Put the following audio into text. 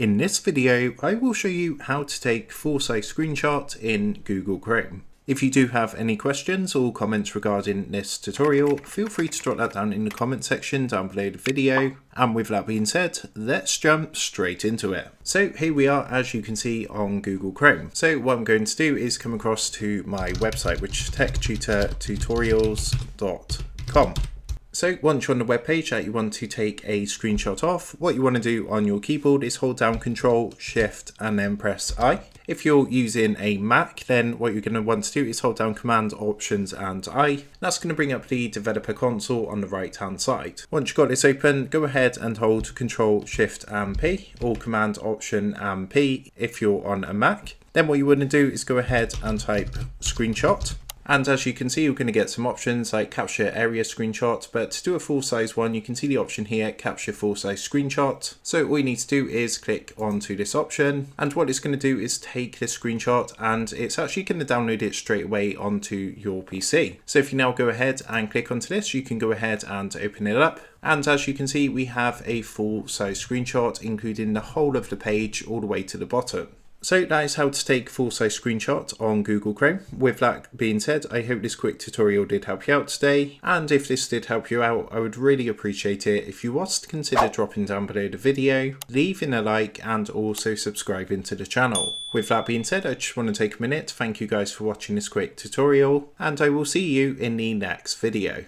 In this video, I will show you how to take full-size screenshot in Google Chrome. If you do have any questions or comments regarding this tutorial, feel free to drop that down in the comment section down below the video. And with that being said, let's jump straight into it. So here we are, as you can see, on Google Chrome. So what I'm going to do is come across to my website, which is techtutortutorials.com. So once you're on the web page that you want to take a screenshot of, what you want to do on your keyboard is hold down Ctrl Shift and then press I. If you're using a Mac, then what you're going to want to do is hold down Command, Options and I. That's going to bring up the developer console on the right hand side. Once you've got this open, go ahead and hold Ctrl Shift and P or Command, Option and P if you're on a Mac. Then what you want to do is go ahead and type screenshot. And as you can see, you're going to get some options like capture area screenshot, but to do a full size one, you can see the option here, capture full size screenshot. So all you need to do is click onto this option, and what it's going to do is take this screenshot and it's actually going to download it straight away onto your PC. So if you now go ahead and click onto this, you can go ahead and open it up. And as you can see, we have a full size screenshot, including the whole of the page all the way to the bottom. So that is how to take full-size screenshot on Google Chrome. With that being said, I hope this quick tutorial did help you out today. And if this did help you out, I would really appreciate it if you was to consider dropping down below the video, leaving a like and also subscribing to the channel. With that being said, I just want to take a minute to thank you guys for watching this quick tutorial, and I will see you in the next video.